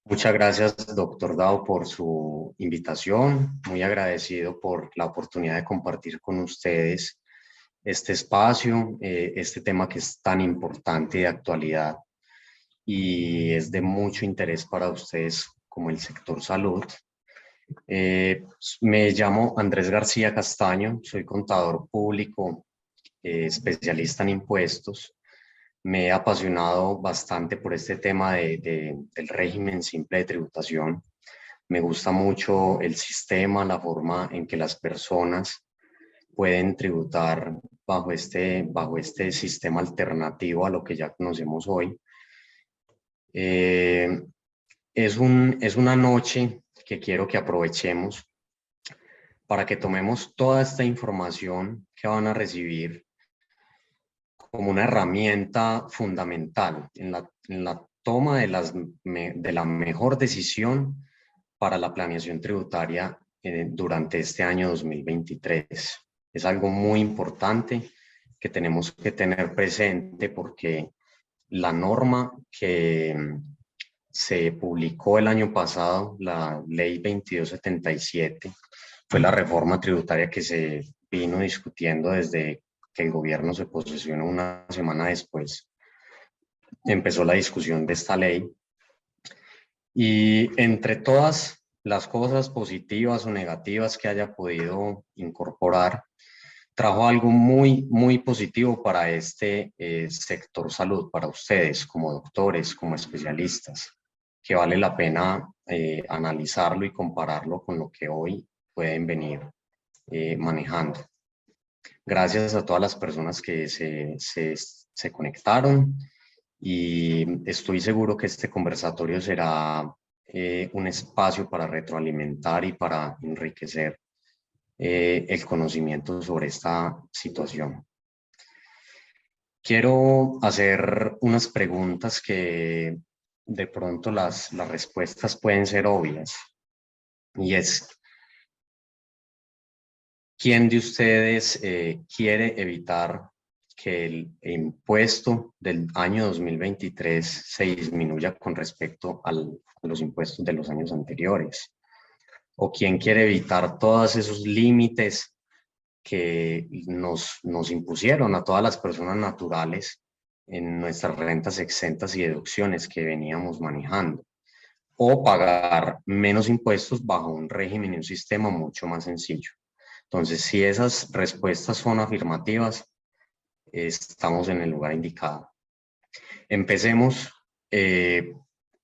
Muchas gracias, doctor Dao, por su invitación. Muy agradecido por la oportunidad de compartir con ustedes este espacio, este tema que es tan importante de actualidad y es de mucho interés para ustedes como el sector salud. Me llamo Andrés García Castaño, soy contador público, especialista en impuestos. Me he apasionado bastante por este tema del régimen simple de tributación. Me gusta mucho el sistema, la forma en que las personas pueden tributar bajo este sistema alternativo a lo que ya conocemos hoy. Eh, es una noche que quiero que aprovechemos para que tomemos toda esta información que van a recibir como una herramienta fundamental en la toma de la mejor decisión para la planeación tributaria durante este año 2023. Es algo muy importante que tenemos que tener presente porque la norma que se publicó el año pasado, la Ley 2277, fue la reforma tributaria que se vino discutiendo desde que el gobierno se posesionó una semana después. Empezó la discusión de esta ley y entre todas las cosas positivas o negativas que haya podido incorporar, trajo algo muy positivo para este sector salud, para ustedes como doctores, como especialistas, que vale la pena analizarlo y compararlo con lo que hoy pueden venir manejando. Gracias a todas las personas que se conectaron y estoy seguro que este conversatorio será un espacio para retroalimentar y para enriquecer el conocimiento sobre esta situación. Quiero hacer unas preguntas que de pronto las respuestas pueden ser obvias y es, ¿quién de ustedes quiere evitar que el impuesto del año 2023 se disminuya con respecto a los impuestos de los años anteriores? ¿O quién quiere evitar todos esos límites que nos impusieron a todas las personas naturales en nuestras rentas exentas y deducciones que veníamos manejando? O pagar menos impuestos bajo un régimen y un sistema mucho más sencillo. Entonces, si esas respuestas son afirmativas, estamos en el lugar indicado. Empecemos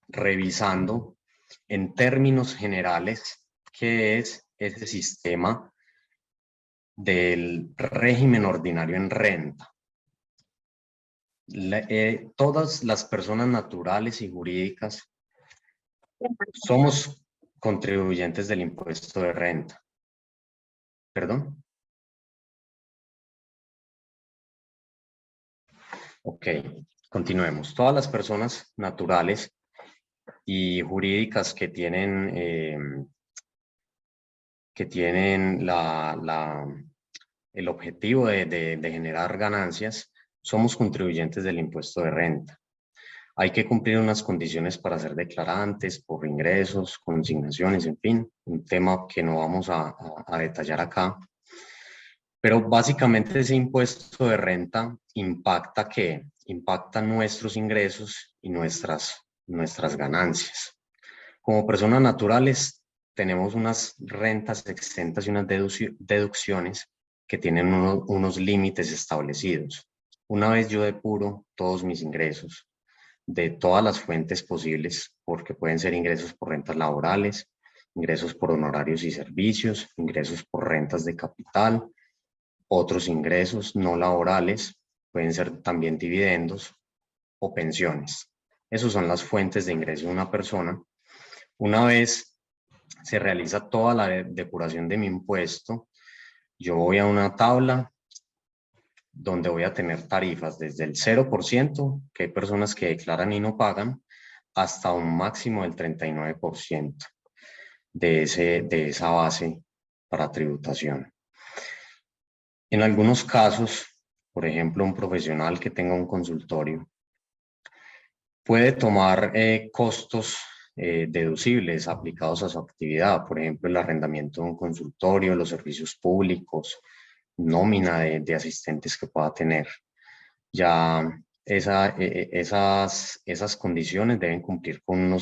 revisando en términos generales qué es ese sistema del régimen ordinario en renta. Todas las personas naturales y jurídicas somos contribuyentes del impuesto de renta. ¿Perdón? Ok, continuemos. Todas las personas naturales y jurídicas que tienen el objetivo de generar ganancias, somos contribuyentes del impuesto de renta. Hay que cumplir unas condiciones para ser declarantes por ingresos, consignaciones, en fin, un tema que no vamos a detallar acá. Pero básicamente ese impuesto de renta impacta ¿qué? Impacta nuestros ingresos y nuestras ganancias. Como personas naturales tenemos unas rentas exentas y unas deducciones que tienen unos límites establecidos. Una vez yo depuro todos mis ingresos de todas las fuentes posibles, porque pueden ser ingresos por rentas laborales, ingresos por honorarios y servicios, ingresos por rentas de capital, otros ingresos no laborales, pueden ser también dividendos o pensiones. Esas son las fuentes de ingreso de una persona. Una vez se realiza toda la depuración de mi impuesto, yo voy a una tabla donde voy a tener tarifas desde el 0%, que hay personas que declaran y no pagan, hasta un máximo del 39% de esa base para tributación. En algunos casos, por ejemplo, un profesional que tenga un consultorio puede tomar costos deducibles aplicados a su actividad, por ejemplo, el arrendamiento de un consultorio, los servicios públicos, nómina de asistentes que pueda tener. Ya esas condiciones deben cumplir con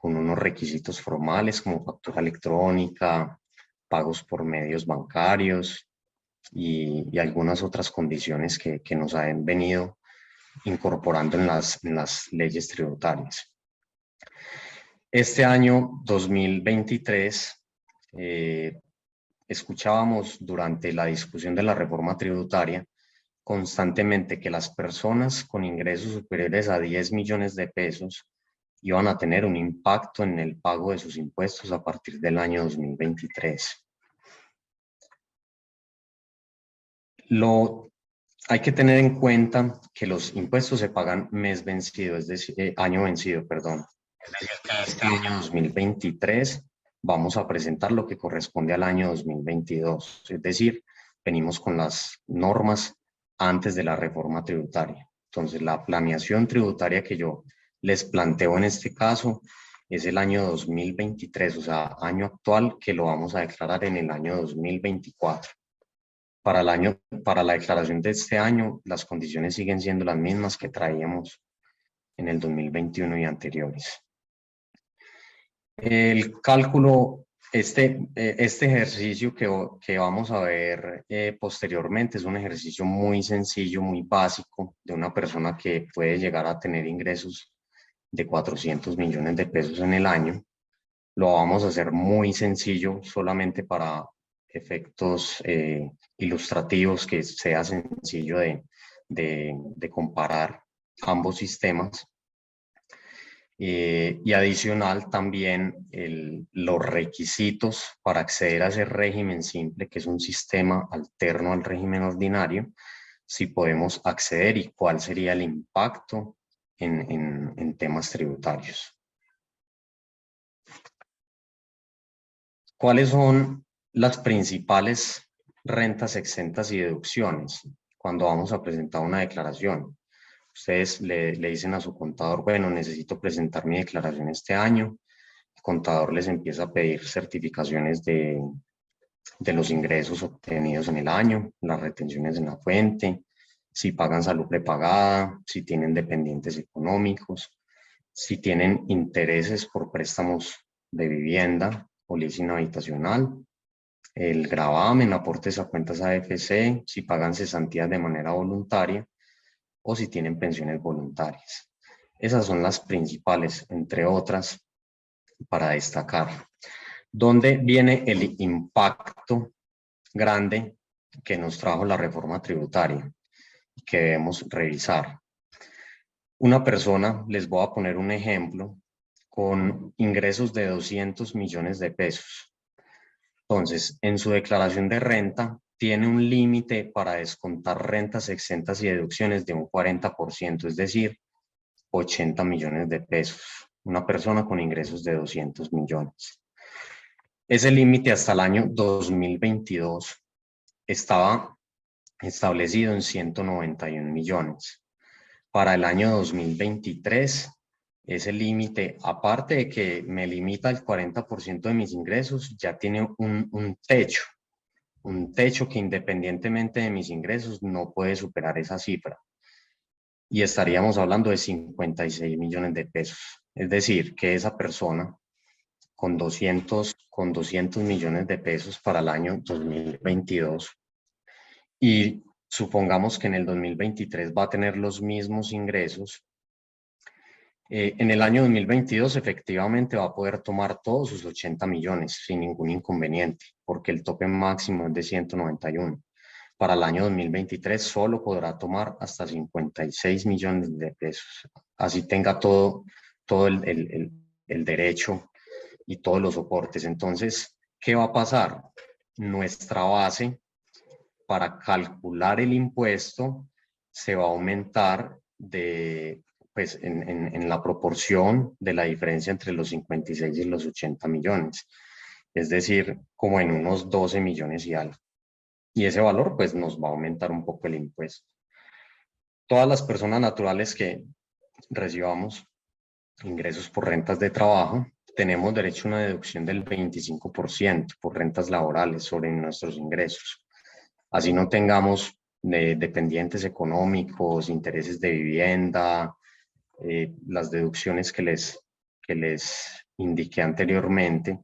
unos requisitos formales como factura electrónica, pagos por medios bancarios y algunas otras condiciones que nos han venido incorporando en las leyes tributarias. Este año 2023, escuchábamos durante la discusión de la reforma tributaria constantemente que las personas con ingresos superiores a 10 millones de pesos iban a tener un impacto en el pago de sus impuestos a partir del año 2023. Hay que tener en cuenta que los impuestos se pagan mes vencido, es decir, año vencido, perdón. Es decir, que este año 2023 vamos a presentar lo que corresponde al año 2022. Es decir, venimos con las normas antes de la reforma tributaria. Entonces, la planeación tributaria que yo les planteo en este caso es el año 2023, o sea, año actual que lo vamos a declarar en el año 2024. Para la declaración de este año, las condiciones siguen siendo las mismas que traíamos en el 2021 y anteriores. El cálculo, este ejercicio que vamos a ver posteriormente es un ejercicio muy sencillo, muy básico, de una persona que puede llegar a tener ingresos de 400 millones de pesos en el año. Lo vamos a hacer muy sencillo, solamente para efectos ilustrativos, que sea sencillo de comparar ambos sistemas. Y adicional también los requisitos para acceder a ese régimen simple, que es un sistema alterno al régimen ordinario, si podemos acceder y cuál sería el impacto en temas tributarios. ¿Cuáles son las principales rentas exentas y deducciones cuando vamos a presentar una declaración? Ustedes le dicen a su contador, bueno, necesito presentar mi declaración este año. El contador les empieza a pedir certificaciones de los ingresos obtenidos en el año, las retenciones en la fuente, si pagan salud prepagada, si tienen dependientes económicos, si tienen intereses por préstamos de vivienda o leasing habitacional, el gravamen, aportes a cuentas AFC, si pagan cesantías de manera voluntaria o si tienen pensiones voluntarias. Esas son las principales, entre otras, para destacar. ¿Dónde viene el impacto grande que nos trajo la reforma tributaria y que debemos revisar? Una persona, les voy a poner un ejemplo, con ingresos de 200 millones de pesos. Entonces, en su declaración de renta, tiene un límite para descontar rentas exentas y deducciones de un 40%, es decir, 80 millones de pesos. Una persona con ingresos de 200 millones. Ese límite hasta el año 2022 estaba establecido en 191 millones. Para el año 2023, ese límite, aparte de que me limita el 40% de mis ingresos, ya tiene un techo que independientemente de mis ingresos no puede superar esa cifra. Y estaríamos hablando de 56 millones de pesos. Es decir, que esa persona con 200 millones de pesos para el año 2022 y supongamos que en el 2023 va a tener los mismos ingresos, en el año 2022 efectivamente va a poder tomar todos sus 80 millones sin ningún inconveniente, porque el tope máximo es de 191. Para el año 2023 solo podrá tomar hasta 56 millones de pesos. Así tenga todo el derecho y todos los soportes. Entonces, ¿qué va a pasar? Nuestra base para calcular el impuesto se va a aumentar pues, en la proporción de la diferencia entre los 56 y los 80 millones. Es decir, como en unos 12 millones y algo. Y ese valor pues nos va a aumentar un poco el impuesto. Todas las personas naturales que recibamos ingresos por rentas de trabajo, tenemos derecho a una deducción del 25% por rentas laborales sobre nuestros ingresos. Así no tengamos dependientes económicos, intereses de vivienda, las deducciones que les indiqué anteriormente,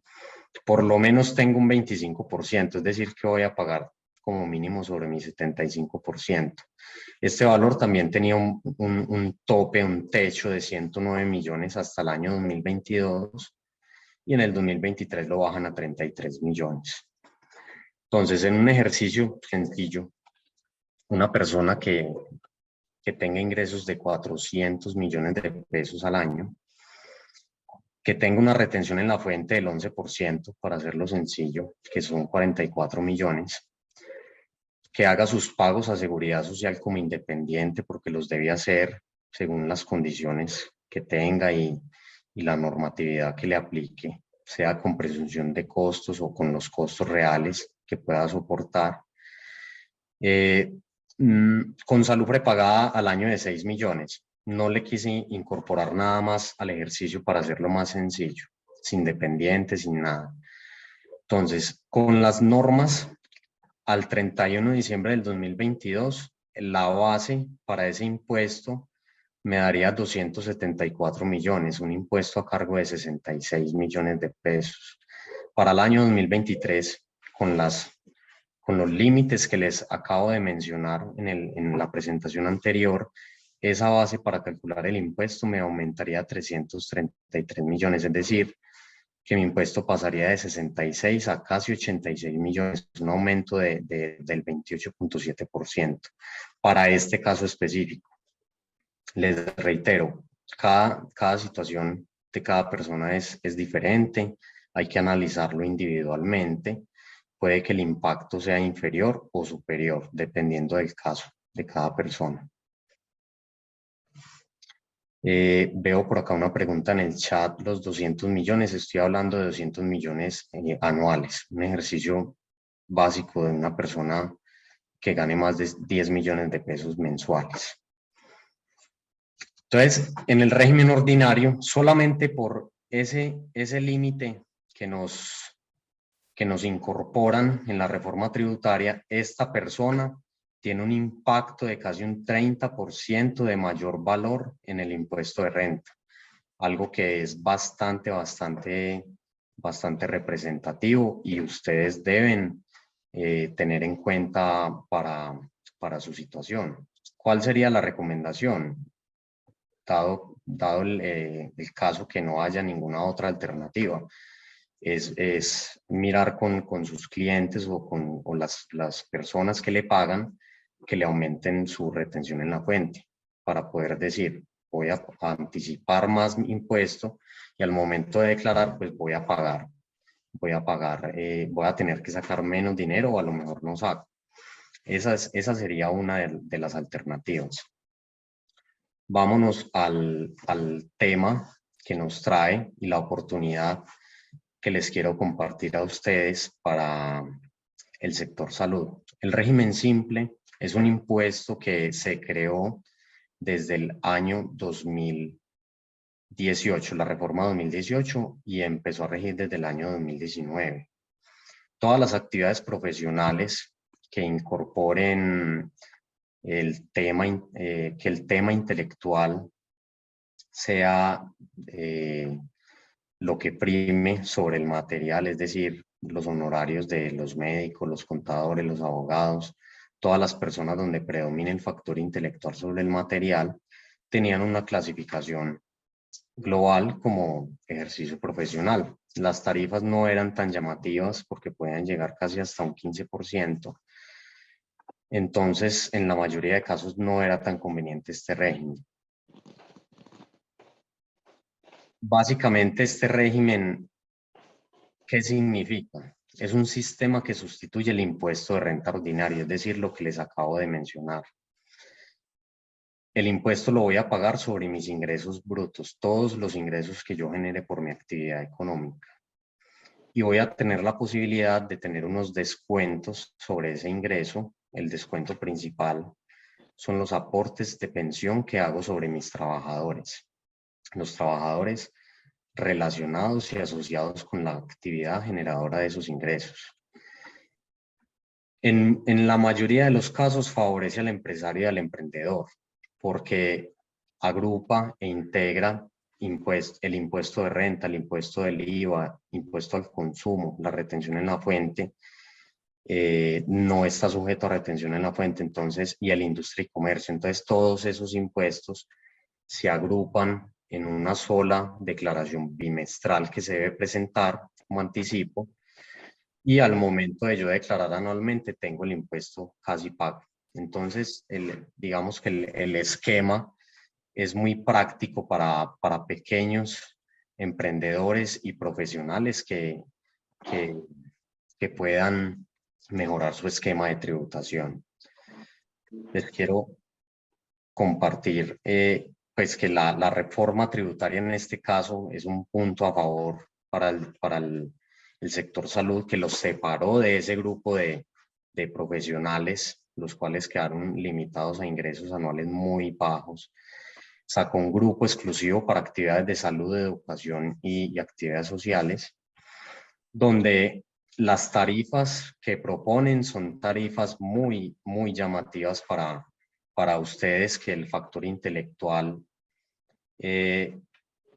por lo menos tengo un 25%, es decir, que voy a pagar como mínimo sobre mi 75%. Este valor también tenía un tope, un techo de 109 millones hasta el año 2022 y en el 2023 lo bajan a 33 millones. Entonces, en un ejercicio sencillo, una persona que tenga ingresos de 400 millones de pesos al año, que tenga una retención en la fuente del 11%, para hacerlo sencillo, que son 44 millones, que haga sus pagos a seguridad social como independiente, porque los debe hacer según las condiciones que tenga y la normatividad que le aplique, sea con presunción de costos o con los costos reales que pueda soportar. Con salud prepagada al año de 6 millones. No le quise incorporar nada más al ejercicio para hacerlo más sencillo, sin dependientes, sin nada. Entonces, con las normas, al 31 de diciembre del 2022, la base para ese impuesto me daría 274 millones, un impuesto a cargo de 66 millones de pesos. Para el año 2023, con los límites que les acabo de mencionar en la presentación anterior, esa base para calcular el impuesto me aumentaría a 333 millones, es decir, que mi impuesto pasaría de 66 a casi 86 millones, un aumento del 28.7% para este caso específico. Les reitero, cada situación de cada persona es diferente, hay que analizarlo individualmente. Puede que el impacto sea inferior o superior, dependiendo del caso de cada persona. Veo por acá una pregunta en el chat, los 200 millones, estoy hablando de 200 millones anuales, un ejercicio básico de una persona que gane más de 10 millones de pesos mensuales. Entonces, en el régimen ordinario, solamente por ese límite que nos incorporan en la reforma tributaria, esta persona tiene un impacto de casi un 30% de mayor valor en el impuesto de renta, algo que es bastante representativo y ustedes deben tener en cuenta para su situación. ¿Cuál sería la recomendación? Dado el caso que no haya ninguna otra alternativa, es mirar con sus clientes o las personas que le pagan, que le aumenten su retención en la fuente, para poder decir, voy a anticipar más mi impuesto y al momento de declarar, pues voy a tener que sacar menos dinero o a lo mejor no saco. Esa sería una de las alternativas. Vámonos al tema que nos trae y la oportunidad que les quiero compartir a ustedes para el sector salud. El régimen simple es un impuesto que se creó desde el año 2018, la reforma 2018, y empezó a regir desde el año 2019. Todas las actividades profesionales que incorporen que el tema intelectual sea lo que prime sobre el material, es decir, los honorarios de los médicos, los contadores, los abogados, todas las personas donde predomine el factor intelectual sobre el material, tenían una clasificación global como ejercicio profesional. Las tarifas no eran tan llamativas porque podían llegar casi hasta un 15%. Entonces, en la mayoría de casos no era tan conveniente este régimen. Básicamente, este régimen, ¿qué significa? Es un sistema que sustituye el impuesto de renta ordinario, es decir, lo que les acabo de mencionar. El impuesto lo voy a pagar sobre mis ingresos brutos, todos los ingresos que yo genere por mi actividad económica. Y voy a tener la posibilidad de tener unos descuentos sobre ese ingreso. El descuento principal son los aportes de pensión que hago sobre mis trabajadores. los trabajadores relacionados y asociados con la actividad generadora de esos ingresos. En la mayoría de los casos favorece al empresario y al emprendedor, porque agrupa e integra el impuesto de renta, el impuesto del IVA, impuesto al consumo, la retención en la fuente, no está sujeto a retención en la fuente, entonces, y el industria y comercio. Entonces, todos esos impuestos se agrupan en una sola declaración bimestral que se debe presentar como anticipo, y al momento de yo declarar anualmente tengo el impuesto casi pago. Entonces, digamos que el esquema es muy práctico para pequeños emprendedores y profesionales que, que puedan mejorar su esquema de tributación. Les quiero compartir pues que la reforma tributaria en este caso es un punto a favor para el sector salud, que los separó de ese grupo de profesionales, los cuales quedaron limitados a ingresos anuales muy bajos. Sacó un grupo exclusivo para actividades de salud, de educación y actividades sociales, donde las tarifas que proponen son tarifas muy, muy llamativas para ustedes, que el factor intelectual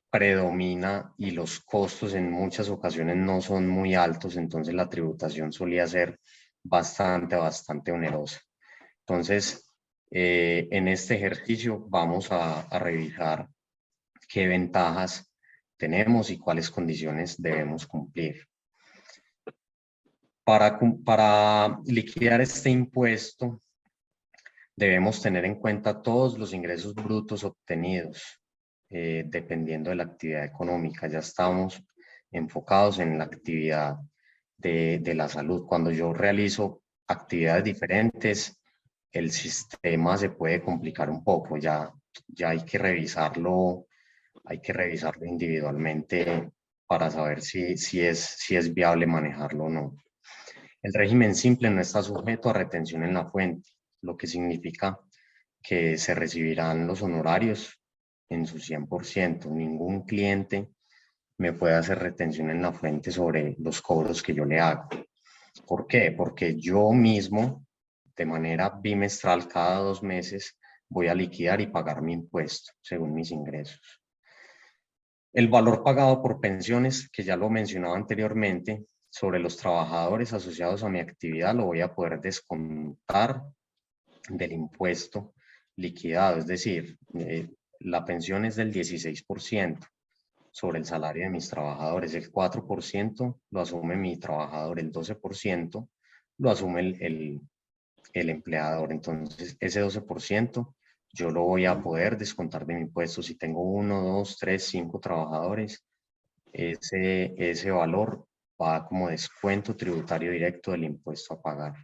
predomina y los costos en muchas ocasiones no son muy altos, entonces la tributación solía ser bastante onerosa. Entonces, en este ejercicio vamos a revisar qué ventajas tenemos y cuáles condiciones debemos cumplir. Para liquidar este impuesto, debemos tener en cuenta todos los ingresos brutos obtenidos, dependiendo de la actividad económica. Ya estamos enfocados en la actividad de la salud. Cuando yo realizo actividades diferentes, el sistema se puede complicar un poco. Ya hay que revisarlo individualmente para saber si es viable manejarlo o no. El régimen simple no está sujeto a retención en la fuente, lo que significa que se recibirán los honorarios en su 100%. Ningún cliente me puede hacer retención en la fuente sobre los cobros que yo le hago. ¿Por qué? Porque yo mismo, de manera bimestral, cada 2 meses, voy a liquidar y pagar mi impuesto según mis ingresos. El valor pagado por pensiones, que ya lo mencionaba anteriormente, sobre los trabajadores asociados a mi actividad, lo voy a poder descontar del impuesto liquidado. Es decir, la pensión es del 16% sobre el salario de mis trabajadores. El 4% lo asume mi trabajador, el 12% lo asume el empleador. Entonces, ese 12% yo lo voy a poder descontar de mi impuesto. Si tengo 1, 2, 3, 5 trabajadores, ese valor va como descuento tributario directo del impuesto a pagar.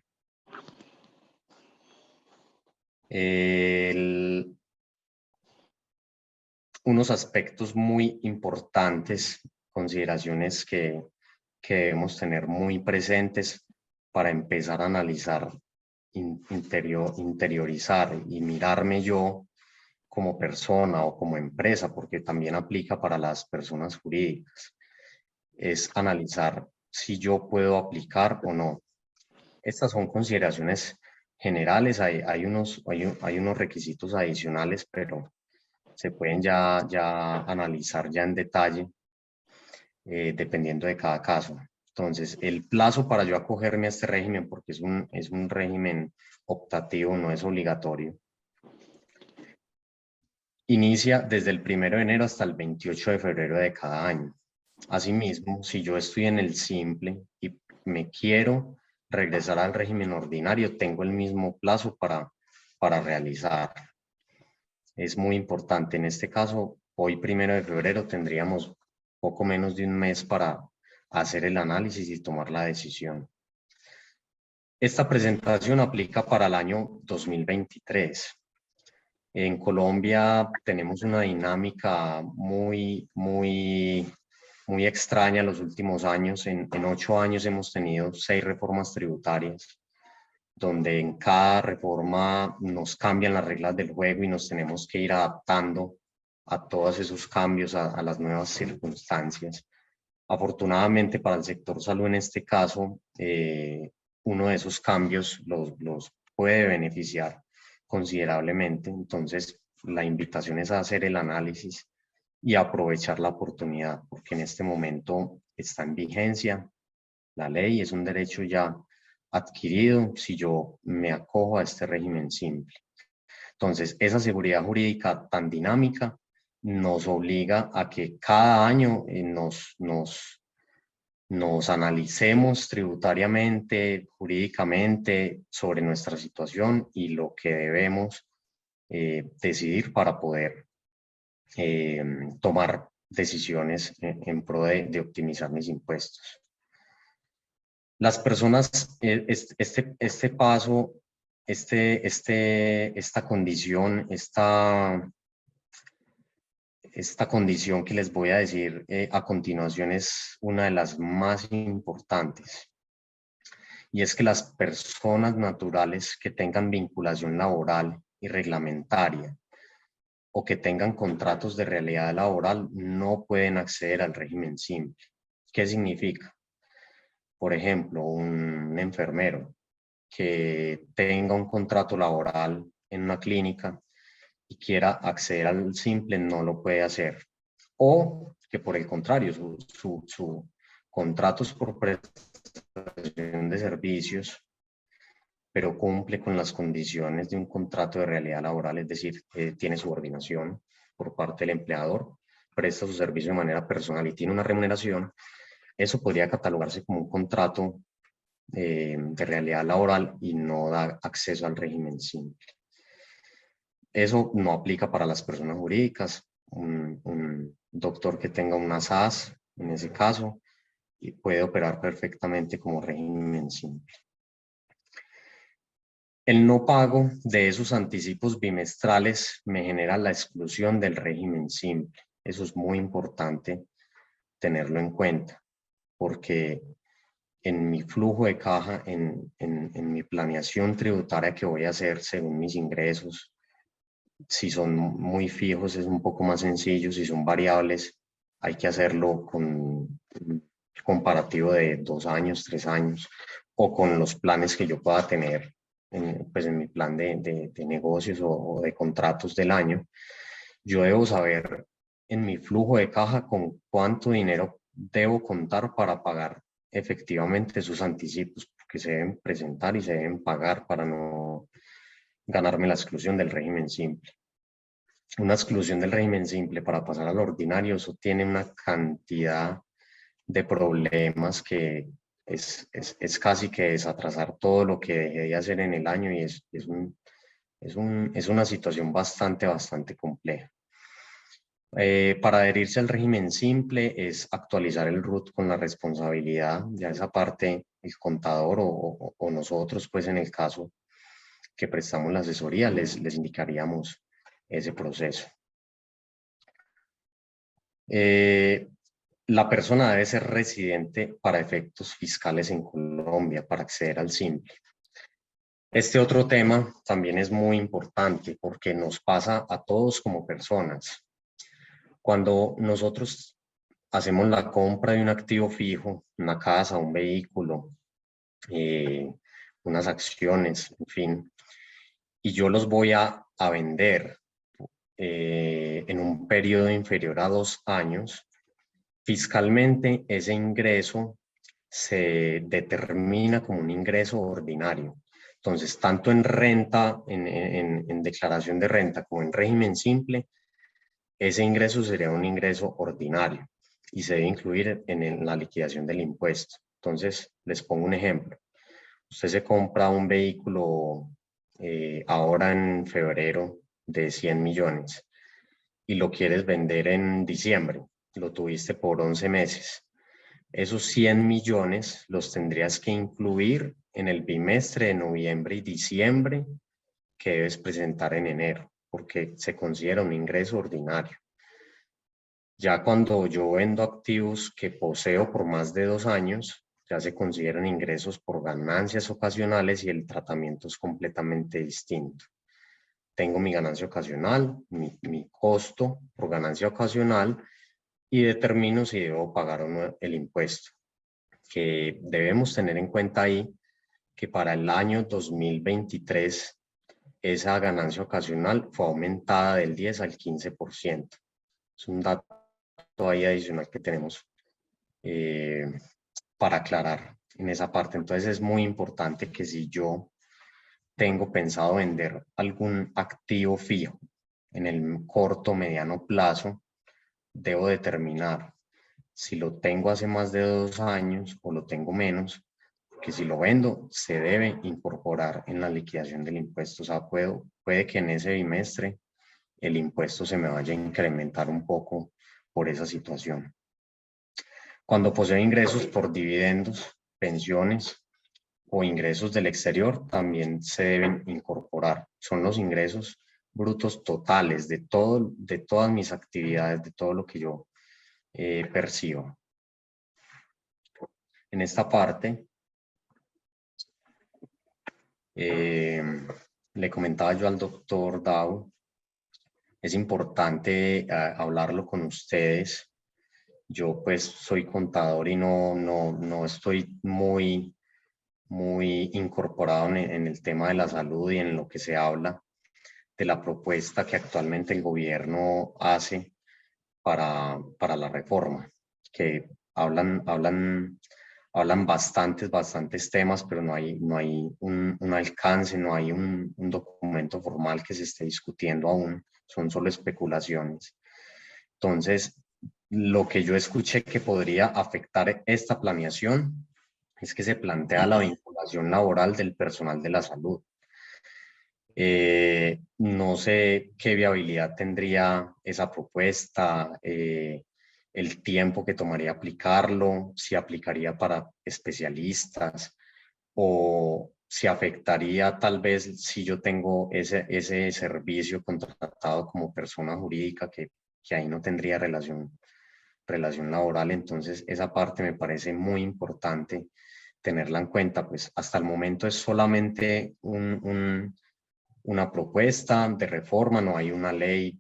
Unos aspectos muy importantes, consideraciones que debemos tener muy presentes para empezar a analizar, interiorizar y mirarme yo como persona o como empresa, porque también aplica para las personas jurídicas, es analizar si yo puedo aplicar o no. Estas son consideraciones generales, hay unos requisitos adicionales, pero se pueden ya analizar ya en detalle, dependiendo de cada caso. Entonces, el plazo para yo acogerme a este régimen, porque es un régimen optativo, no es obligatorio, inicia desde el 1 de enero hasta el 28 de febrero de cada año. Asimismo, si yo estoy en el simple y me quiero regresar al régimen ordinario, tengo el mismo plazo para realizar. Es muy importante. En este caso, hoy 1 de febrero tendríamos poco menos de un mes para hacer el análisis y tomar la decisión. Esta presentación aplica para el año 2023. En Colombia tenemos una dinámica muy extraña en los últimos años. En 8 años hemos tenido 6 reformas tributarias, donde en cada reforma nos cambian las reglas del juego y nos tenemos que ir adaptando a todos esos cambios, a las nuevas circunstancias. Afortunadamente para el sector salud en este caso, uno de esos cambios los puede beneficiar considerablemente. Entonces, la invitación es a hacer el análisis y aprovechar la oportunidad, porque en este momento está en vigencia la ley, es un derecho ya adquirido si yo me acojo a este régimen simple. Entonces, esa seguridad jurídica tan dinámica nos obliga a que cada año nos analicemos tributariamente, jurídicamente sobre nuestra situación y lo que debemos decidir para poder tomar decisiones en pro de optimizar mis impuestos. Las personas, este paso, esta condición, esta condición que les voy a decir a continuación es una de las más importantes. Y es que las personas naturales que tengan vinculación laboral y reglamentaria o que tengan contratos de realidad laboral no pueden acceder al régimen simple. ¿Qué significa? Por ejemplo, un enfermero que tenga un contrato laboral en una clínica y quiera acceder al simple no lo puede hacer. O que por el contrario, su contrato es por prestación de servicios, pero cumple con las condiciones de un contrato de realidad laboral, es decir, tiene subordinación por parte del empleador, presta su servicio de manera personal y tiene una remuneración. Eso podría catalogarse como un contrato de realidad laboral y no da acceso al régimen simple. Eso no aplica para las personas jurídicas. Un doctor que tenga una SAS, en ese caso, y puede operar perfectamente como régimen simple. El no pago de esos anticipos bimestrales me genera la exclusión del régimen simple. Eso es muy importante tenerlo en cuenta, porque en mi flujo de caja, en mi planeación tributaria que voy a hacer según mis ingresos, si son muy fijos es un poco más sencillo, si son variables hay que hacerlo con un comparativo de 2 años, 3 años, o con los planes que yo pueda tener pues en mi plan de negocios o de contratos del año. Yo debo saber en mi flujo de caja con cuánto dinero debo contar para pagar efectivamente sus anticipos, porque se deben presentar y se deben pagar para no ganarme la exclusión del régimen simple. Una exclusión del régimen simple para pasar al ordinario, eso tiene una cantidad de problemas que es casi que desatrasar todo lo que dejé de hacer en el año y es una situación bastante compleja. Para adherirse al régimen simple es actualizar el RUT con la responsabilidad, ya esa parte el contador o nosotros, pues en el caso que prestamos la asesoría, les indicaríamos ese proceso. La persona debe ser residente para efectos fiscales en Colombia para acceder al simple. Este otro tema también es muy importante porque nos pasa a todos como personas. Cuando nosotros hacemos la compra de un activo fijo, una casa, un vehículo, unas acciones, en fin, y yo los voy a vender en un periodo inferior a 2 años, fiscalmente ese ingreso se determina como un ingreso ordinario. Entonces, tanto en renta, en declaración de renta como en régimen simple, ese ingreso sería un ingreso ordinario y se debe incluir en la liquidación del impuesto. Entonces, les pongo un ejemplo. Usted se compra un vehículo ahora en febrero de 100 millones y lo quieres vender en diciembre. Lo tuviste por 11 meses. Esos 100 millones los tendrías que incluir en el bimestre de noviembre y diciembre que debes presentar en enero, porque se considera un ingreso ordinario. Ya cuando yo vendo activos que poseo por más de 2 años, ya se consideran ingresos por ganancias ocasionales y el tratamiento es completamente distinto. tengo mi ganancia ocasional, mi costo por ganancia ocasional y determino si debo pagar o no el impuesto. Que debemos tener en cuenta ahí que para el año 2023 esa ganancia ocasional fue aumentada del 10 al 15%. Es un dato ahí adicional que tenemos para aclarar en esa parte. Entonces es muy importante que si yo tengo pensado vender algún activo fijo en el corto o mediano plazo, debo determinar si lo tengo hace más de 2 años o lo tengo menos, que si lo vendo se debe incorporar en la liquidación del impuesto. O sea, puede que en ese bimestre el impuesto se me vaya a incrementar un poco por esa situación. Cuando posee ingresos por dividendos, pensiones o ingresos del exterior, también se deben incorporar. Son los ingresos brutos totales de todas mis actividades, de todo lo que yo percibo. En esta parte, le comentaba yo al doctor Dow, es importante hablarlo con ustedes. Yo pues soy contador y no estoy muy incorporado en el tema de la salud y en lo que se habla de la propuesta que actualmente el gobierno hace para la reforma, que hablan bastantes temas, pero no hay un alcance, no hay un documento formal que se esté discutiendo aún, son solo especulaciones. Entonces, lo que yo escuché que podría afectar esta planeación es que se plantea la vinculación laboral del personal de la salud. No sé qué viabilidad tendría esa propuesta, el tiempo que tomaría aplicarlo, si aplicaría para especialistas o si afectaría tal vez si yo tengo ese servicio contratado como persona jurídica que ahí no tendría relación laboral. Entonces esa parte me parece muy importante tenerla en cuenta, pues hasta el momento es solamente una propuesta de reforma, no hay una ley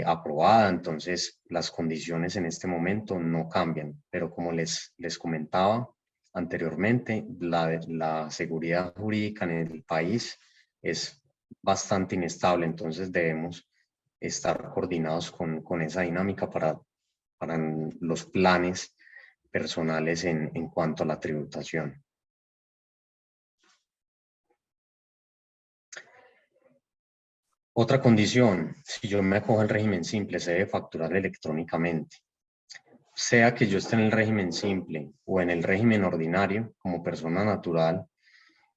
aprobada, entonces las condiciones en este momento no cambian, pero como les comentaba anteriormente, la seguridad jurídica en el país es bastante inestable, entonces debemos estar coordinados con esa dinámica para los planes personales en cuanto a la tributación. Otra condición, si yo me acojo al régimen simple, se debe facturar electrónicamente. Sea que yo esté en el régimen simple o en el régimen ordinario, como persona natural,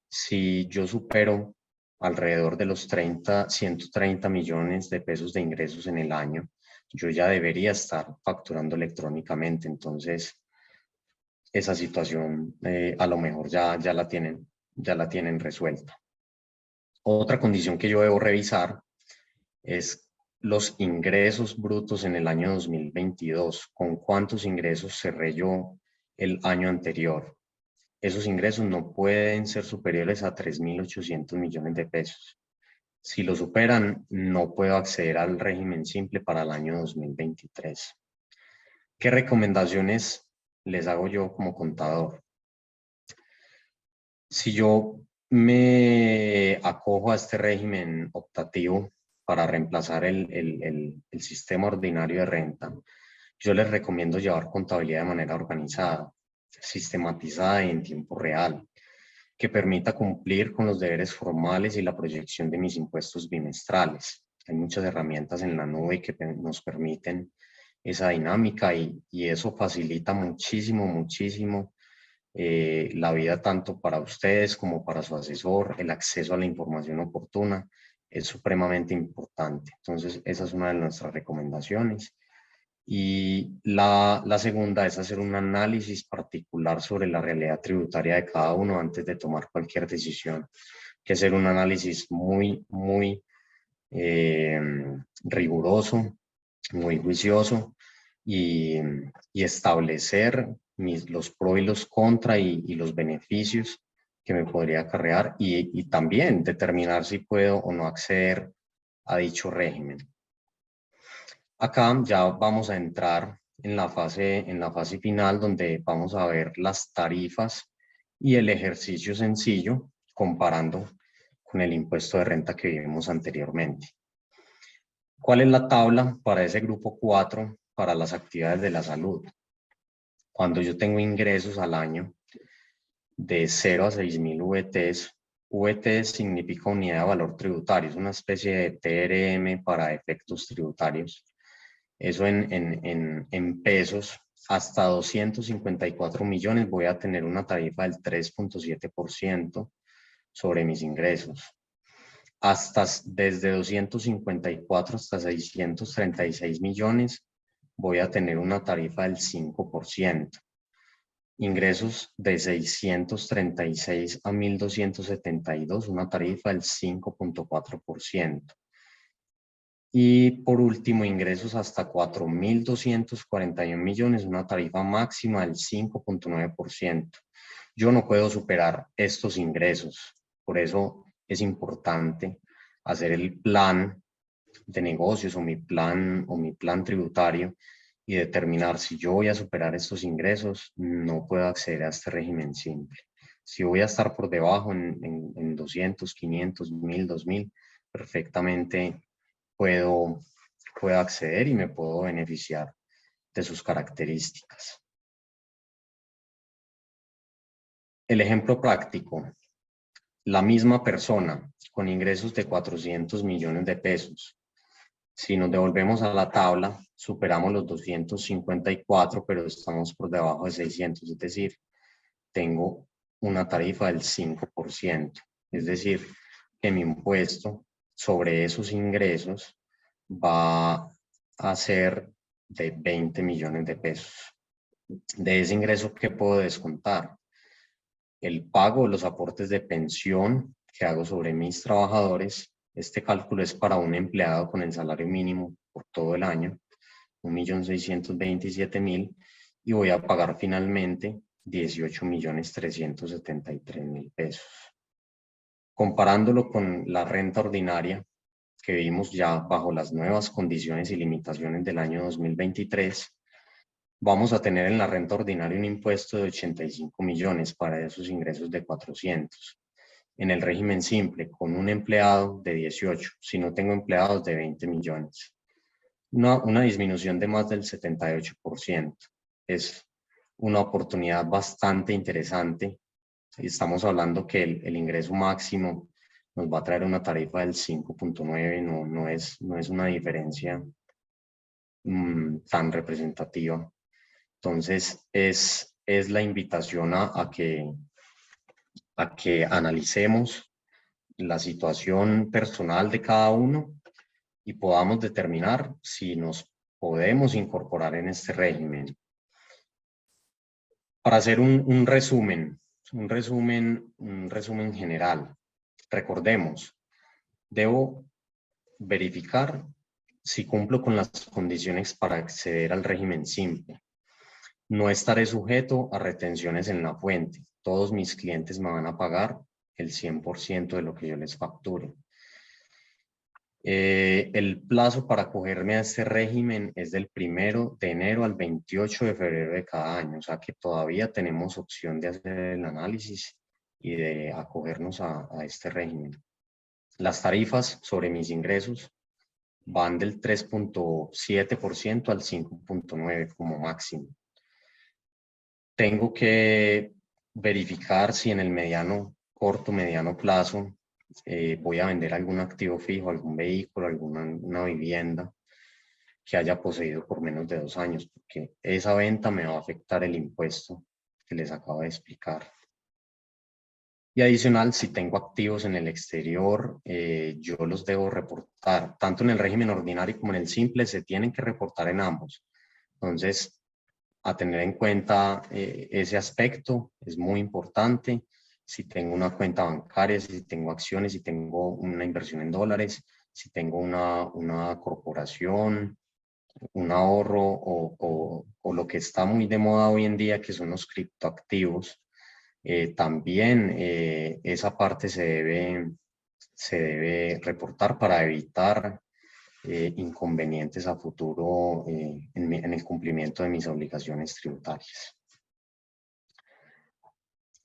si yo supero alrededor de los 130 millones de pesos de ingresos en el año, yo ya debería estar facturando electrónicamente. Entonces, esa situación a lo mejor ya la tienen resuelta. Otra condición que yo debo revisar es los ingresos brutos en el año 2022. ¿Con cuántos ingresos cerré yo el año anterior? Esos ingresos no pueden ser superiores a 3.800 millones de pesos. Si lo superan, no puedo acceder al régimen simple para el año 2023. ¿Qué recomendaciones les hago yo como contador? Si yo me acojo a este régimen optativo para reemplazar el sistema ordinario de renta, yo les recomiendo llevar contabilidad de manera organizada, sistematizada y en tiempo real, que permita cumplir con los deberes formales y la proyección de mis impuestos bimestrales. Hay muchas herramientas en la nube que nos permiten esa dinámica y eso facilita muchísimo la vida tanto para ustedes como para su asesor. El acceso a la información oportuna es supremamente importante. Entonces, esa es una de nuestras recomendaciones. Y la segunda es hacer un análisis particular sobre la realidad tributaria de cada uno antes de tomar cualquier decisión. Que hacer un análisis muy riguroso, muy juicioso y establecer los pros y los contra y los beneficios que me podría acarrear y también determinar si puedo o no acceder a dicho régimen. Acá ya vamos a entrar en la fase final, donde vamos a ver las tarifas y el ejercicio sencillo comparando con el impuesto de renta que vimos anteriormente. ¿Cuál es la tabla para ese grupo 4 para las actividades de la salud? Cuando yo tengo ingresos al año de 0 a 6.000 VTs, VT significa unidad de valor tributario, es una especie de TRM para efectos tributarios. Eso en pesos, hasta 254 millones voy a tener una tarifa del 3.7% sobre mis ingresos. Desde 254 hasta 636 millones voy a tener una tarifa del 5%. Ingresos de 636 a 1.272, una tarifa del 5.4%. Y por último, ingresos hasta 4.241 millones, una tarifa máxima del 5.9%. Yo no puedo superar estos ingresos, por eso es importante hacer el plan de negocios o mi plan tributario y determinar si yo voy a superar estos ingresos, no puedo acceder a este régimen simple. Si voy a estar por debajo en 200, 500, 1.000, 2.000, perfectamente puedo acceder y me puedo beneficiar de sus características. El ejemplo práctico. La misma persona con ingresos de 400 millones de pesos. Si nos devolvemos a la tabla, superamos los 254, pero estamos por debajo de 600, es decir, tengo una tarifa del 5%. Es decir, que mi impuesto sobre esos ingresos va a ser de 20 millones de pesos. De ese ingreso, ¿qué puedo descontar? El pago de los aportes de pensión que hago sobre mis trabajadores. Este cálculo es para un empleado con el salario mínimo por todo el año, 1.627.000, y voy a pagar finalmente 18.373.000 pesos. Comparándolo con la renta ordinaria que vimos ya bajo las nuevas condiciones y limitaciones del año 2023, vamos a tener en la renta ordinaria un impuesto de 85 millones para esos ingresos de 400. En el régimen simple, con un empleado de 18, si no tengo empleados de 20 millones. Una disminución de más del 78%. Es una oportunidad bastante interesante. Estamos hablando que el ingreso máximo nos va a traer una tarifa del 5.9, no es una diferencia tan representativa. Entonces, es la invitación a que analicemos la situación personal de cada uno y podamos determinar si nos podemos incorporar en este régimen. Para hacer un resumen general, recordemos, debo verificar si cumplo con las condiciones para acceder al régimen simple. No estaré sujeto a retenciones en la fuente. Todos mis clientes me van a pagar el 100% de lo que yo les facture. El plazo para acogerme a este régimen es del 1 de enero al 28 de febrero de cada año, o sea que todavía tenemos opción de hacer el análisis y de acogernos a este régimen. Las tarifas sobre mis ingresos van del 3.7% al 5.9% como máximo. Tengo que verificar si en el corto, mediano plazo voy a vender algún activo fijo, algún vehículo, una vivienda que haya poseído por menos de 2 años, porque esa venta me va a afectar el impuesto que les acabo de explicar. Y adicional, si tengo activos en el exterior, yo los debo reportar, tanto en el régimen ordinario como en el simple, se tienen que reportar en ambos. Entonces, a tener en cuenta ese aspecto es muy importante. Si tengo una cuenta bancaria, si tengo acciones, si tengo una inversión en dólares, si tengo una corporación, un ahorro o lo que está muy de moda hoy en día, que son los criptoactivos, también esa parte se debe reportar para evitar inconvenientes a futuro en el cumplimiento de mis obligaciones tributarias.